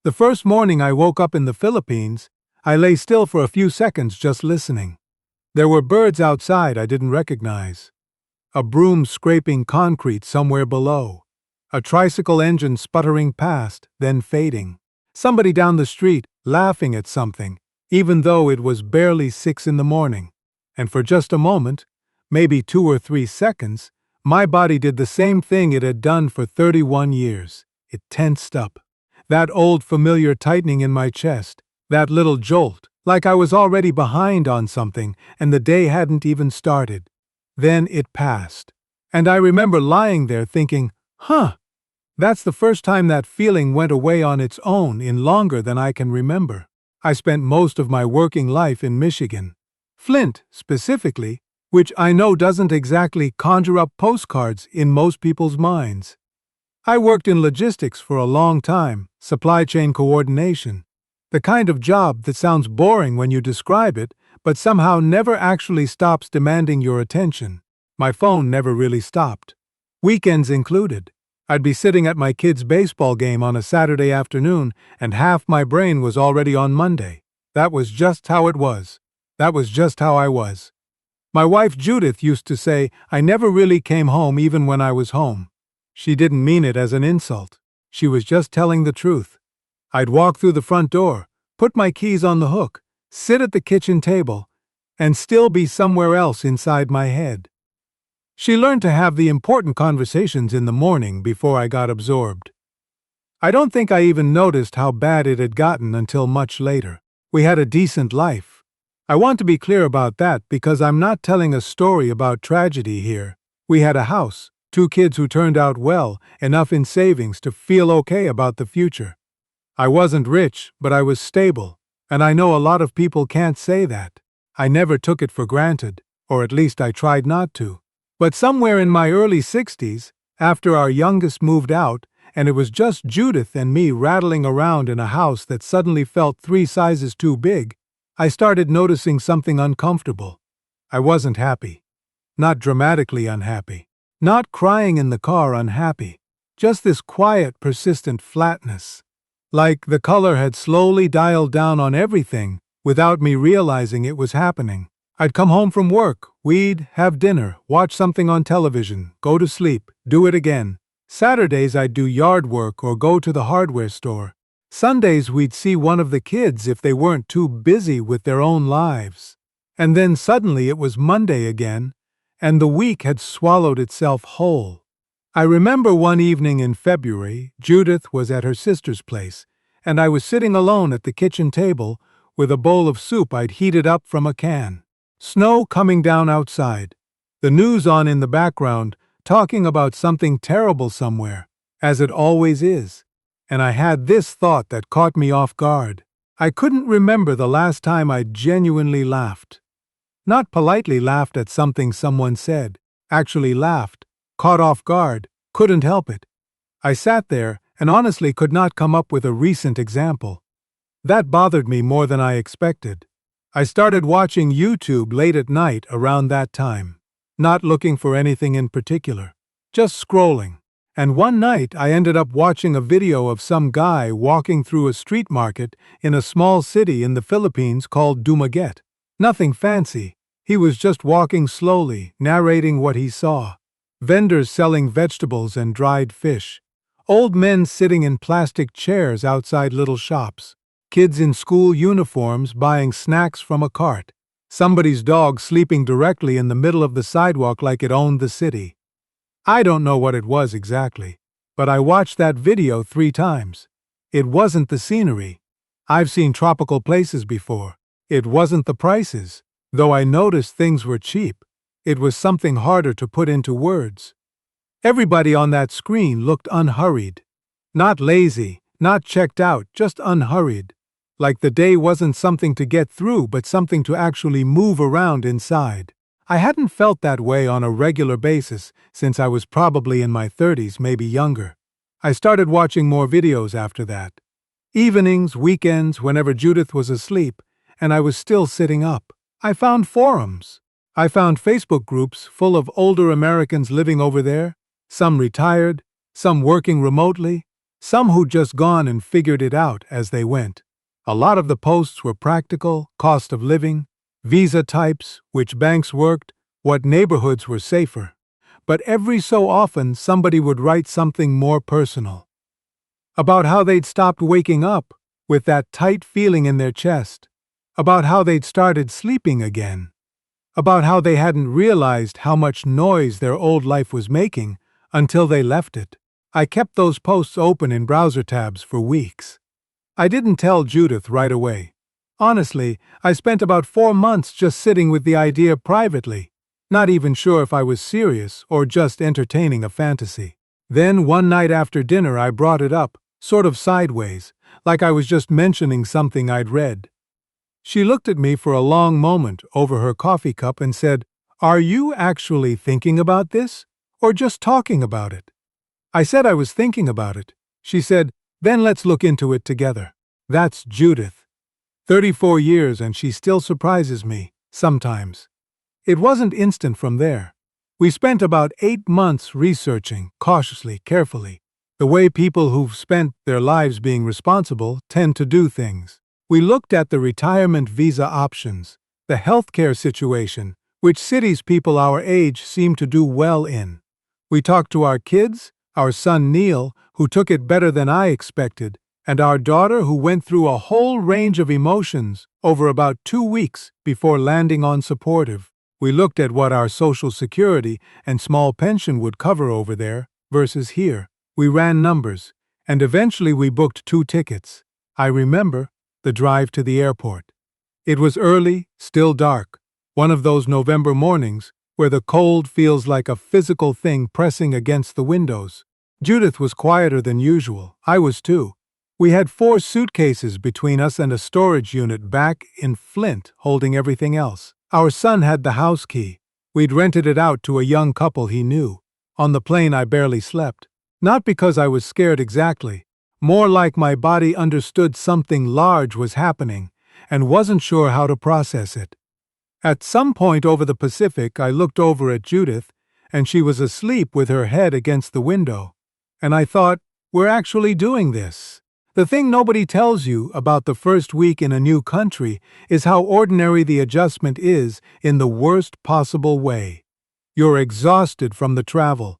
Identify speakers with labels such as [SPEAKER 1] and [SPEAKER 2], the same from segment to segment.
[SPEAKER 1] The first morning I woke up in the Philippines, I lay still for a few seconds just listening. There were birds outside I didn't recognize. A broom scraping concrete somewhere below. A tricycle engine sputtering past, then fading. Somebody down the street laughing at something, even though it was barely 6 in the morning. And for just a moment, maybe 2 or 3 seconds, my body did the same thing it had done for 31 years. It tensed up. That old familiar tightening in my chest, that little jolt, like I was already behind on something and the day hadn't even started. Then it passed. And I remember lying there thinking, that's the first time that feeling went away on its own in longer than I can remember. I spent most of my working life in Michigan. Flint, specifically, which I know doesn't exactly conjure up postcards in most people's minds. I worked in logistics for a long time, supply chain coordination. The kind of job that sounds boring when you describe it, but somehow never actually stops demanding your attention. My phone never really stopped. Weekends included. I'd be sitting at my kid's baseball game on a Saturday afternoon, and half my brain was already on Monday. That was just how it was. That was just how I was. My wife Judith used to say I never really came home even when I was home. She didn't mean it as an insult. She was just telling the truth. I'd walk through the front door, put my keys on the hook, sit at the kitchen table, and still be somewhere else inside my head. She learned to have the important conversations in the morning before I got absorbed. I don't think I even noticed how bad it had gotten until much later. We had a decent life. I want to be clear about that because I'm not telling a story about tragedy here. We had a house, 2 kids who turned out well, enough in savings to feel okay about the future. I wasn't rich, but I was stable, and I know a lot of people can't say that. I never took it for granted, or at least I tried not to. But somewhere in my early 60s, after our youngest moved out, and it was just Judith and me rattling around in a house that suddenly felt 3 sizes too big, I started noticing something uncomfortable. I wasn't happy. Not dramatically unhappy. Not crying in the car unhappy. Just this quiet, persistent flatness. Like the color had slowly dialed down on everything without me realizing it was happening. I'd come home from work, we'd have dinner, watch something on television, go to sleep, do it again. Saturdays I'd do yard work or go to the hardware store. Sundays we'd see one of the kids if they weren't too busy with their own lives. And then suddenly it was Monday again, and the week had swallowed itself whole. I remember one evening in February, Judith was at her sister's place, and I was sitting alone at the kitchen table with a bowl of soup I'd heated up from a can. Snow coming down outside. The news on in the background, talking about something terrible somewhere, as it always is. And I had this thought that caught me off guard. I couldn't remember the last time I'd genuinely laughed. Not politely laughed at something someone said. Actually laughed. Caught off guard. Couldn't help it. I sat there and honestly could not come up with a recent example. That bothered me more than I expected. I started watching YouTube late at night around that time, not looking for anything in particular, just scrolling. And one night I ended up watching a video of some guy walking through a street market in a small city in the Philippines called Dumaguete. Nothing fancy. He was just walking slowly, narrating what he saw. Vendors selling vegetables and dried fish. Old men sitting in plastic chairs outside little shops. Kids in school uniforms buying snacks from a cart. Somebody's dog sleeping directly in the middle of the sidewalk like it owned the city. I don't know what it was exactly, but I watched that video 3 times. It wasn't the scenery. I've seen tropical places before. It wasn't the prices, though I noticed things were cheap. It was something harder to put into words. Everybody on that screen looked unhurried. Not lazy, not checked out, just unhurried. Like the day wasn't something to get through, but something to actually move around inside. I hadn't felt that way on a regular basis since I was probably in my 30s, maybe younger. I started watching more videos after that. Evenings, weekends, whenever Judith was asleep, and I was still sitting up. I found forums. I found Facebook groups full of older Americans living over there, some retired, some working remotely, some who'd just gone and figured it out as they went. A lot of the posts were practical, cost of living, visa types, which banks worked, what neighborhoods were safer. But every so often somebody would write something more personal. About how they'd stopped waking up with that tight feeling in their chest. About how they'd started sleeping again. About how they hadn't realized how much noise their old life was making until they left it. I kept those posts open in browser tabs for weeks. I didn't tell Judith right away. Honestly, I spent about 4 months just sitting with the idea privately, not even sure if I was serious or just entertaining a fantasy. Then one night after dinner I brought it up, sort of sideways, like I was just mentioning something I'd read. She looked at me for a long moment over her coffee cup and said, "Are you actually thinking about this, or just talking about it?" I said I was thinking about it. She said, "Then let's look into it together." That's Judith. 34 years and she still surprises me, sometimes. It wasn't instant from there. We spent about 8 months researching, cautiously, carefully, the way people who've spent their lives being responsible tend to do things. We looked at the retirement visa options, the healthcare situation, which cities people our age seem to do well in. We talked to our kids, our son Neil, who took it better than I expected, and our daughter who went through a whole range of emotions over about 2 weeks before landing on supportive. We looked at what our Social Security and small pension would cover over there versus here. We ran numbers, and eventually we booked 2 tickets. I remember the drive to the airport. It was early, still dark, one of those November mornings where the cold feels like a physical thing pressing against the windows. Judith was quieter than usual. I was too. We had 4 suitcases between us and a storage unit back in Flint holding everything else. Our son had the house key. We'd rented it out to a young couple he knew. On the plane I barely slept. Not because I was scared exactly. More like my body understood something large was happening and wasn't sure how to process it. At some point over the Pacific, I looked over at Judith, and she was asleep with her head against the window. And I thought, we're actually doing this. The thing nobody tells you about the first week in a new country is how ordinary the adjustment is in the worst possible way. You're exhausted from the travel.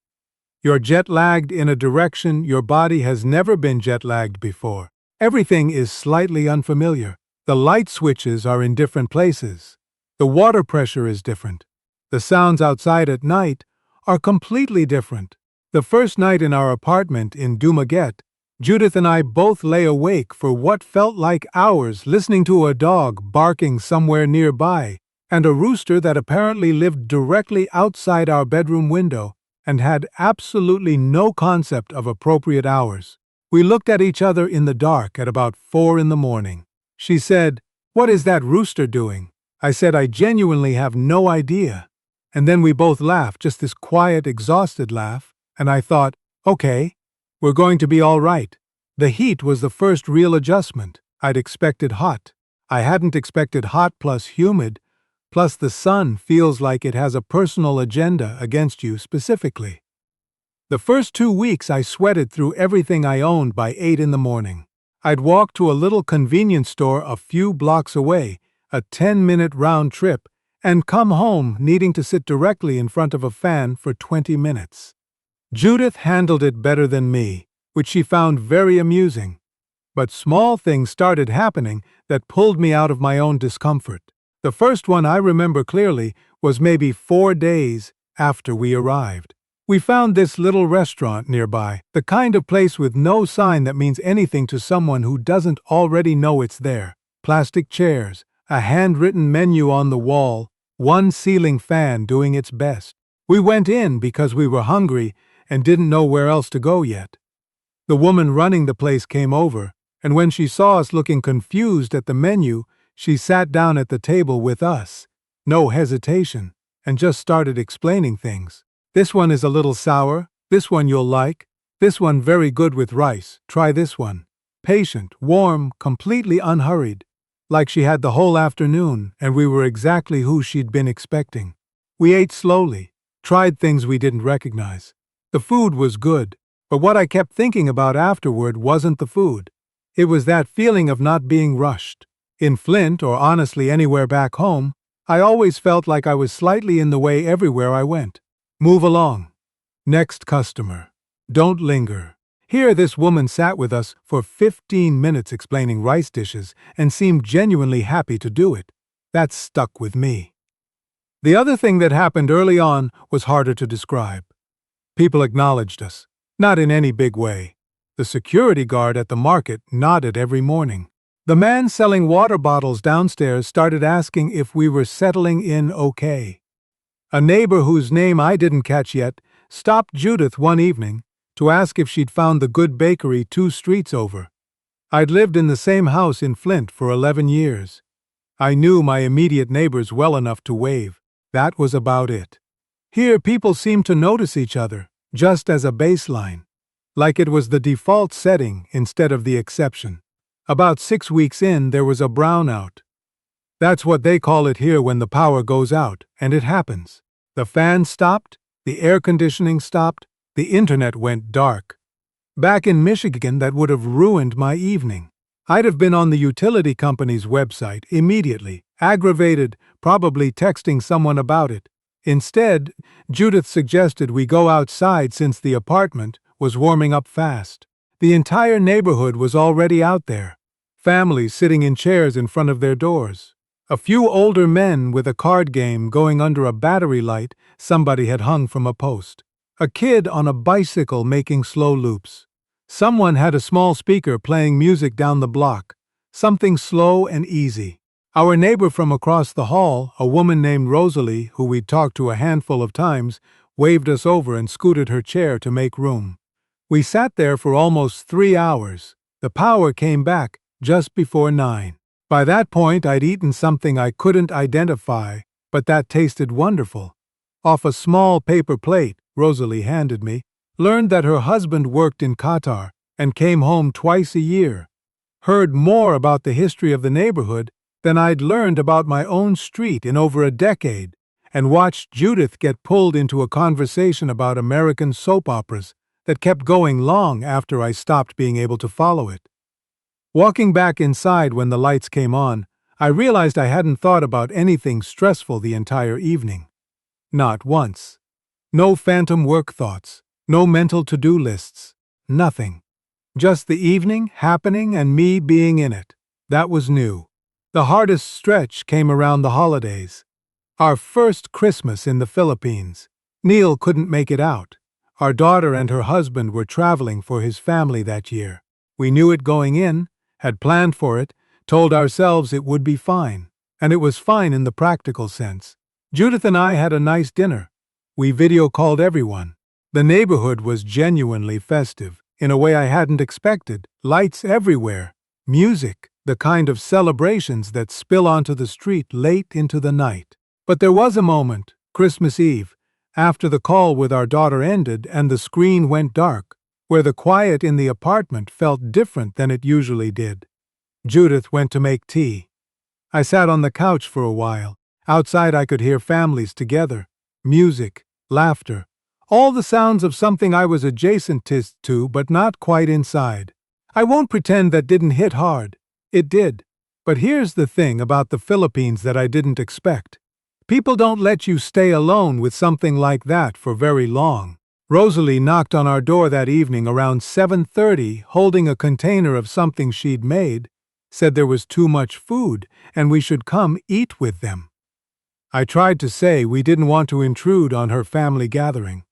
[SPEAKER 1] You're jet-lagged in a direction your body has never been jet-lagged before. Everything is slightly unfamiliar. The light switches are in different places. The water pressure is different. The sounds outside at night are completely different. The first night in our apartment in Dumaguete, Judith and I both lay awake for what felt like hours listening to a dog barking somewhere nearby and a rooster that apparently lived directly outside our bedroom window and had absolutely no concept of appropriate hours. We looked at each other in the dark at about 4 in the morning. She said, "What is that rooster doing?" I said, "I genuinely have no idea." And then we both laughed, just this quiet, exhausted laugh, and I thought, okay, we're going to be all right. The heat was the first real adjustment. I'd expected hot. I hadn't expected hot plus humid, plus the sun feels like it has a personal agenda against you specifically. The first 2 weeks I sweated through everything I owned by 8 in the morning. I'd walk to a little convenience store a few blocks away, a 10-minute round trip, and come home needing to sit directly in front of a fan for 20 minutes. Judith handled it better than me, which she found very amusing. But small things started happening that pulled me out of my own discomfort. The first one I remember clearly was maybe 4 days after we arrived. We found this little restaurant nearby, the kind of place with no sign that means anything to someone who doesn't already know it's there. Plastic chairs, a handwritten menu on the wall, one ceiling fan doing its best. We went in because we were hungry and didn't know where else to go yet. The woman running the place came over, and when she saw us looking confused at the menu, she sat down at the table with us. No hesitation, and just started explaining things. "This one is a little sour, this one you'll like, this one very good with rice, try this one." Patient, warm, completely unhurried. Like she had the whole afternoon, and we were exactly who she'd been expecting. We ate slowly, tried things we didn't recognize. The food was good, But what I kept thinking about afterward wasn't the food. It was that feeling of not being rushed. In Flint, or honestly anywhere back home, I always felt like I was slightly in the way everywhere I went. Move along. Next customer. Don't linger. Here this woman sat with us for 15 minutes explaining rice dishes and seemed genuinely happy to do it. That stuck with me. The other thing that happened early on was harder to describe. People acknowledged us, not in any big way. The security guard at the market nodded every morning. The man selling water bottles downstairs started asking if we were settling in okay. A neighbor whose name I didn't catch yet stopped Judith one evening to ask if she'd found the good bakery 2 streets over. I'd lived in the same house in Flint for 11 years. I knew my immediate neighbors well enough to wave. That was about it. Here people seemed to notice each other, just as a baseline, like it was the default setting instead of the exception. About 6 weeks in, there was a brownout. That's what they call it here when the power goes out, and it happens. The fan stopped, the air conditioning stopped, the internet went dark. Back in Michigan, that would have ruined my evening. I'd have been on the utility company's website immediately, aggravated, probably texting someone about it. Instead, Judith suggested we go outside since the apartment was warming up fast. The entire neighborhood was already out there, families sitting in chairs in front of their doors. A few older men with a card game going under a battery light somebody had hung from a post. A kid on a bicycle making slow loops. Someone had a small speaker playing music down the block, something slow and easy. Our neighbor from across the hall, a woman named Rosalie, who we'd talked to a handful of times, waved us over and scooted her chair to make room. We sat there for almost 3 hours. The power came back just before 9. By that point, I'd eaten something I couldn't identify, but that tasted wonderful. Off a small paper plate Rosalie handed me, learned that her husband worked in Qatar and came home twice a year. Heard more about the history of the neighborhood than I'd learned about my own street in over a decade, and watched Judith get pulled into a conversation about American soap operas that kept going long after I stopped being able to follow it. Walking back inside when the lights came on, I realized I hadn't thought about anything stressful the entire evening. Not once. No phantom work thoughts, no mental to-do lists, nothing. Just the evening happening and me being in it. That was new. The hardest stretch came around the holidays. Our first Christmas in the Philippines. Neil couldn't make it out. Our daughter and her husband were traveling for his family that year. We knew it going in, had planned for it, told ourselves it would be fine. And it was fine in the practical sense. Judith and I had a nice dinner. We video called everyone. The neighborhood was genuinely festive, in a way I hadn't expected. Lights everywhere. Music, the kind of celebrations that spill onto the street late into the night. But there was a moment, Christmas Eve, after the call with our daughter ended and the screen went dark, where the quiet in the apartment felt different than it usually did. Judith went to make tea. I sat on the couch for a while. Outside I could hear families together. Music, laughter, all the sounds of something I was adjacent to but not quite inside. I won't pretend that didn't hit hard. It did. But here's the thing about the Philippines that I didn't expect. People don't let you stay alone with something like that for very long. Rosalie knocked on our door that evening around 7:30, holding a container of something she'd made, said there was too much food and we should come eat with them. I tried to say we didn't want to intrude on her family gathering.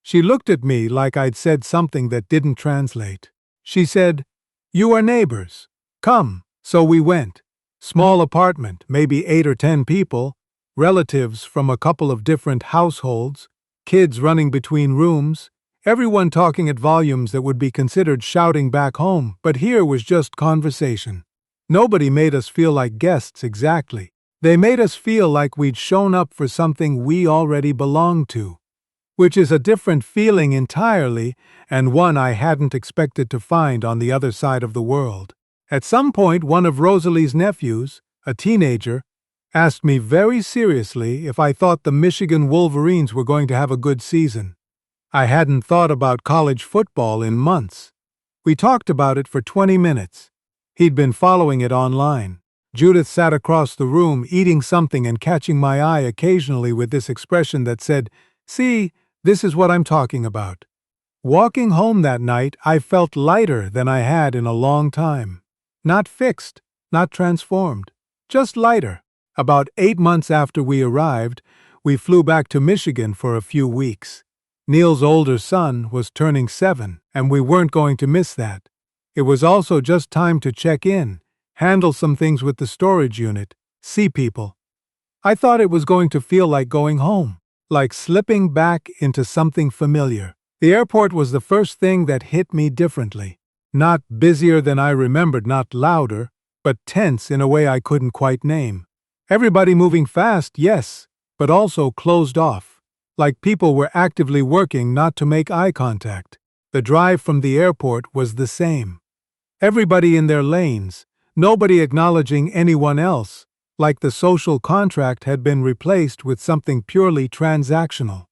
[SPEAKER 1] She looked at me like I'd said something that didn't translate. She said, "You are neighbors. Come." So we went. Small apartment, maybe 8 or 10 people, relatives from a couple of different households, kids running between rooms, everyone talking at volumes that would be considered shouting back home, but here was just conversation. Nobody made us feel like guests exactly. They made us feel like we'd shown up for something we already belonged to, which is a different feeling entirely and one I hadn't expected to find on the other side of the world. At some point, one of Rosalie's nephews, a teenager, asked me very seriously if I thought the Michigan Wolverines were going to have a good season. I hadn't thought about college football in months. We talked about it for 20 minutes. He'd been following it online. Judith sat across the room, eating something and catching my eye occasionally with this expression that said, "See, this is what I'm talking about." Walking home that night, I felt lighter than I had in a long time. Not fixed, not transformed, just lighter. About 8 months after we arrived, we flew back to Michigan for a few weeks. Neil's older son was turning 7, and we weren't going to miss that. It was also just time to check in, handle some things with the storage unit, see people. I thought it was going to feel like going home, like slipping back into something familiar. The airport was the first thing that hit me differently. Not busier than I remembered, not louder, but tense in a way I couldn't quite name. Everybody moving fast, yes, but also closed off, like people were actively working not to make eye contact. The drive from the airport was the same. Everybody in their lanes, nobody acknowledging anyone else, like the social contract had been replaced with something purely transactional.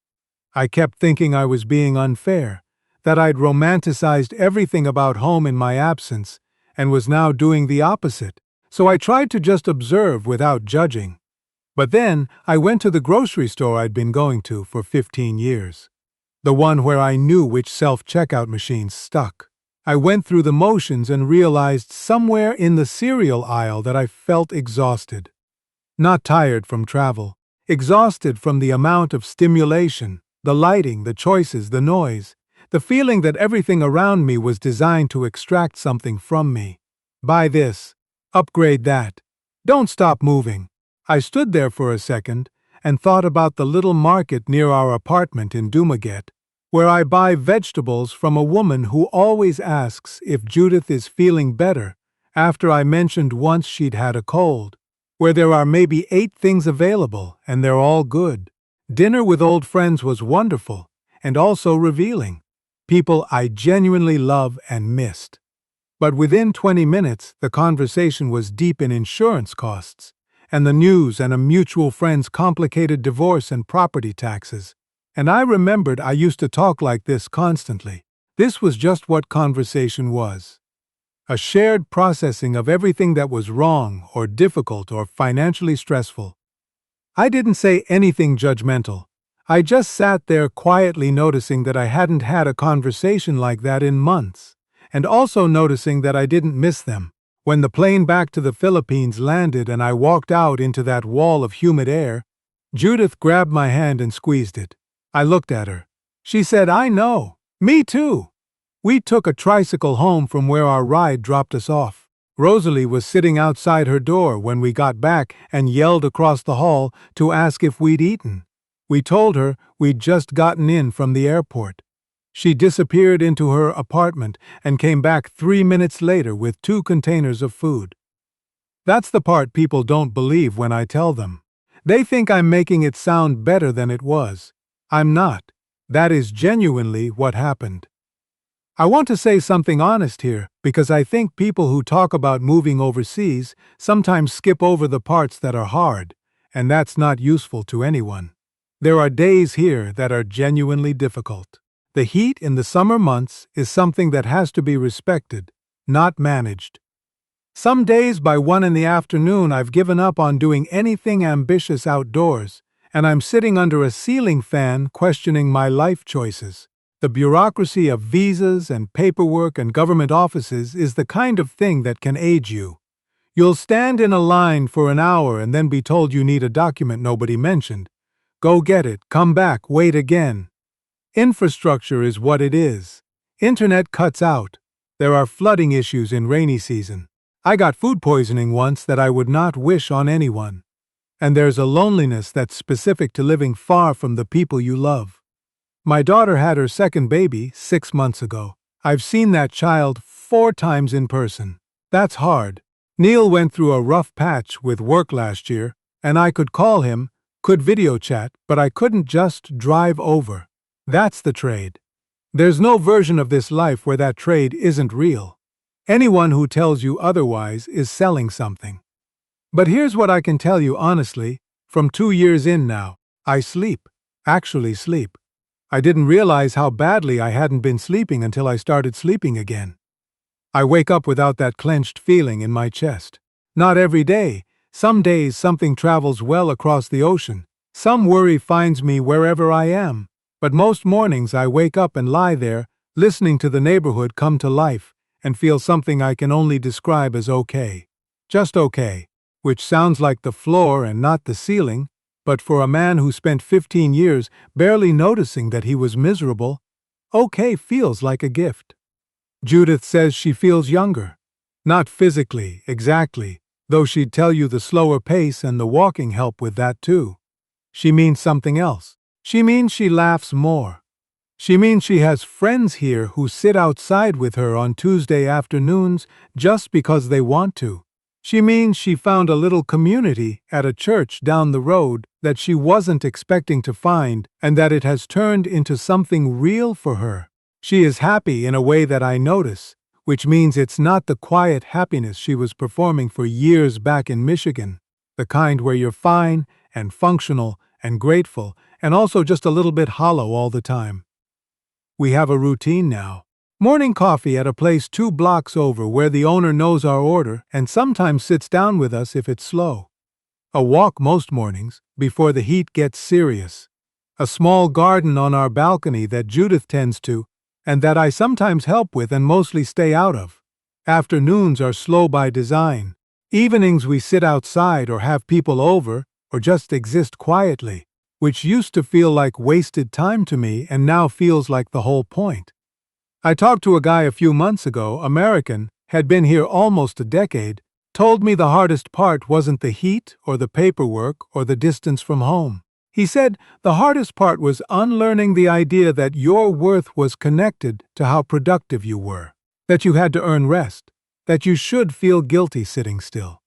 [SPEAKER 1] I kept thinking I was being unfair, that I'd romanticized everything about home in my absence, and was now doing the opposite, so I tried to just observe without judging. But then I went to the grocery store I'd been going to for 15 years. The one where I knew which self-checkout machines stuck. I went through the motions and realized somewhere in the cereal aisle that I felt exhausted. Not tired from travel, exhausted from the amount of stimulation, the lighting, the choices, the noise, the feeling that everything around me was designed to extract something from me. Buy this, upgrade that, don't stop moving. I stood there for a second and thought about the little market near our apartment in Dumaguete, where I buy vegetables from a woman who always asks if Judith is feeling better after I mentioned once she'd had a cold, where there are maybe 8 things available and they're all good. Dinner with old friends was wonderful and also revealing. People I genuinely love and missed. But within 20 minutes, the conversation was deep in insurance costs, and the news and a mutual friend's complicated divorce and property taxes. And I remembered I used to talk like this constantly. This was just what conversation was. A shared processing of everything that was wrong or difficult or financially stressful. I didn't say anything judgmental. I just sat there quietly noticing that I hadn't had a conversation like that in months, and also noticing that I didn't miss them. When the plane back to the Philippines landed and I walked out into that wall of humid air, Judith grabbed my hand and squeezed it. I looked at her. She said, "I know. Me too." We took a tricycle home from where our ride dropped us off. Rosalie was sitting outside her door when we got back and yelled across the hall to ask if we'd eaten. We told her we'd just gotten in from the airport. She disappeared into her apartment and came back 3 minutes later with 2 containers of food. That's the part people don't believe when I tell them. They think I'm making it sound better than it was. I'm not. That is genuinely what happened. I want to say something honest here, because I think people who talk about moving overseas sometimes skip over the parts that are hard, and that's not useful to anyone. There are days here that are genuinely difficult. The heat in the summer months is something that has to be respected, not managed. Some days by 1 in the afternoon I've given up on doing anything ambitious outdoors, and I'm sitting under a ceiling fan questioning my life choices. The bureaucracy of visas and paperwork and government offices is the kind of thing that can age you. You'll stand in a line for an hour and then be told you need a document nobody mentioned. Go get it, come back, wait again. Infrastructure is what it is. Internet cuts out. There are flooding issues in rainy season. I got food poisoning once that I would not wish on anyone. And there's a loneliness that's specific to living far from the people you love. My daughter had her second baby 6 months ago. I've seen that child 4 times in person. That's hard. Neil went through a rough patch with work last year, and I could call him, could video chat, but I couldn't just drive over. That's the trade. There's no version of this life where that trade isn't real. Anyone who tells you otherwise is selling something. But here's what I can tell you honestly, from 2 years in now, I sleep, actually sleep. I didn't realize how badly I hadn't been sleeping until I started sleeping again. I wake up without that clenched feeling in my chest. Not every day. Some days something travels well across the ocean. Some worry finds me wherever I am. But most mornings I wake up and lie there, listening to the neighborhood come to life, and feel something I can only describe as okay. Just okay. Which sounds like the floor and not the ceiling, but for a man who spent 15 years barely noticing that he was miserable, okay feels like a gift. Judith says she feels younger. Not physically, exactly, though she'd tell you the slower pace and the walking help with that too. She means something else. She means she laughs more. She means she has friends here who sit outside with her on Tuesday afternoons just because they want to. She means she found a little community at a church down the road that she wasn't expecting to find, and that it has turned into something real for her. She is happy in a way that I notice, which means it's not the quiet happiness she was performing for years back in Michigan, the kind where you're fine and functional and grateful and also just a little bit hollow all the time. We have a routine now. Morning coffee at a place 2 blocks over where the owner knows our order and sometimes sits down with us if it's slow. A walk most mornings, before the heat gets serious. A small garden on our balcony that Judith tends to, and that I sometimes help with and mostly stay out of. Afternoons are slow by design. Evenings we sit outside or have people over, or just exist quietly, which used to feel like wasted time to me and now feels like the whole point. I talked to a guy a few months ago, American, had been here almost a decade, told me the hardest part wasn't the heat or the paperwork or the distance from home. He said the hardest part was unlearning the idea that your worth was connected to how productive you were, that you had to earn rest, that you should feel guilty sitting still.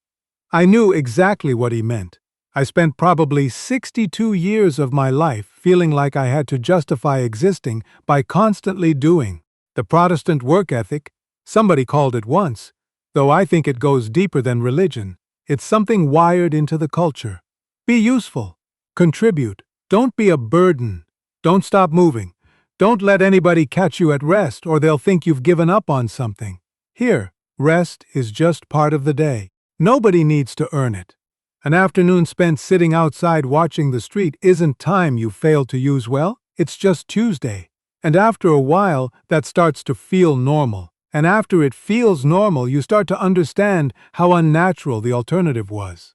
[SPEAKER 1] I knew exactly what he meant. I spent probably 62 years of my life feeling like I had to justify existing by constantly doing. The Protestant work ethic, somebody called it once, though I think it goes deeper than religion. It's something wired into the culture. Be useful. Contribute. Don't be a burden. Don't stop moving. Don't let anybody catch you at rest or they'll think you've given up on something. Here, rest is just part of the day. Nobody needs to earn it. An afternoon spent sitting outside watching the street isn't time you failed to use well. It's just Tuesday. And after a while, that starts to feel normal. And after it feels normal, you start to understand how unnatural the alternative was.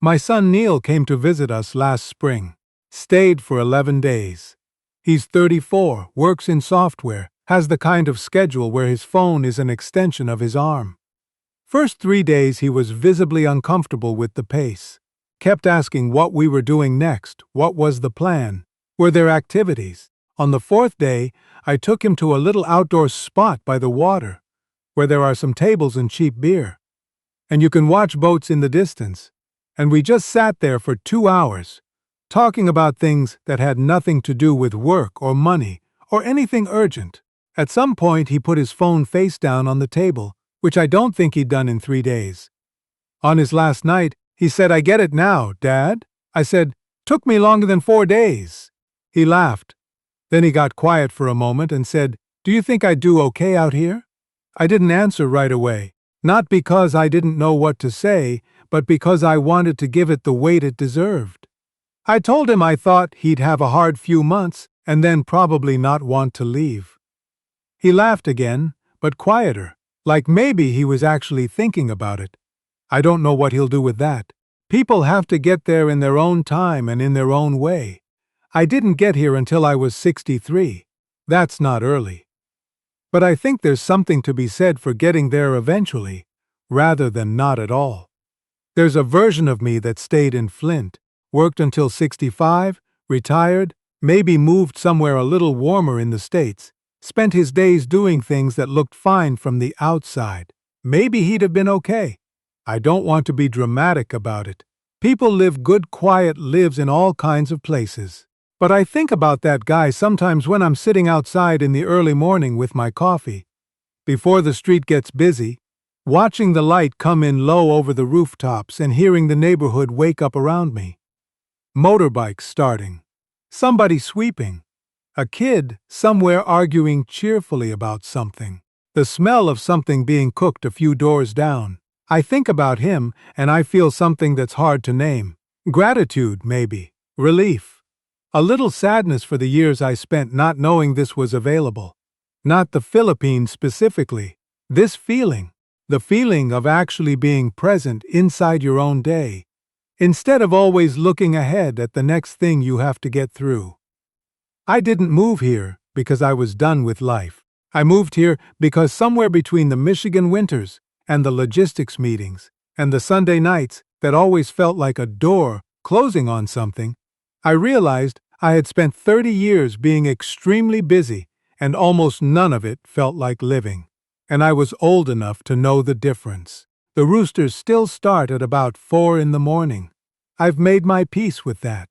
[SPEAKER 1] My son Neil came to visit us last spring. Stayed for 11 days. He's 34, works in software, has the kind of schedule where his phone is an extension of his arm. First 3 days he was visibly uncomfortable with the pace. Kept asking what we were doing next, what was the plan, were there activities. On the 4th day, I took him to a little outdoor spot by the water, where there are some tables and cheap beer. And you can watch boats in the distance. And we just sat there for 2 hours, talking about things that had nothing to do with work or money or anything urgent. At some point, he put his phone face down on the table, which I don't think he'd done in 3 days. On his last night, he said, "I get it now, Dad." I said, "Took me longer than 4 days." He laughed. Then he got quiet for a moment and said, "Do you think I do okay out here?" I didn't answer right away, not because I didn't know what to say, but because I wanted to give it the weight it deserved. I told him I thought he'd have a hard few months and then probably not want to leave. He laughed again, but quieter, like maybe he was actually thinking about it. I don't know what he'll do with that. People have to get there in their own time and in their own way. I didn't get here until I was 63. That's not early. But I think there's something to be said for getting there eventually, rather than not at all. There's a version of me that stayed in Flint, worked until 65, retired, maybe moved somewhere a little warmer in the States, spent his days doing things that looked fine from the outside. Maybe he'd have been okay. I don't want to be dramatic about it. People live good, quiet lives in all kinds of places. But I think about that guy sometimes when I'm sitting outside in the early morning with my coffee, before the street gets busy, watching the light come in low over the rooftops and hearing the neighborhood wake up around me. Motorbikes starting. Somebody sweeping. A kid, somewhere arguing cheerfully about something. The smell of something being cooked a few doors down. I think about him, and I feel something that's hard to name. Gratitude, maybe. Relief. A little sadness for the years I spent not knowing this was available. Not the Philippines specifically. This feeling. The feeling of actually being present inside your own day, instead of always looking ahead at the next thing you have to get through. I didn't move here because I was done with life. I moved here because somewhere between the Michigan winters and the logistics meetings and the Sunday nights that always felt like a door closing on something, I realized I had spent 30 years being extremely busy and almost none of it felt like living. And I was old enough to know the difference. The roosters still start at about 4 in the morning. I've made my peace with that.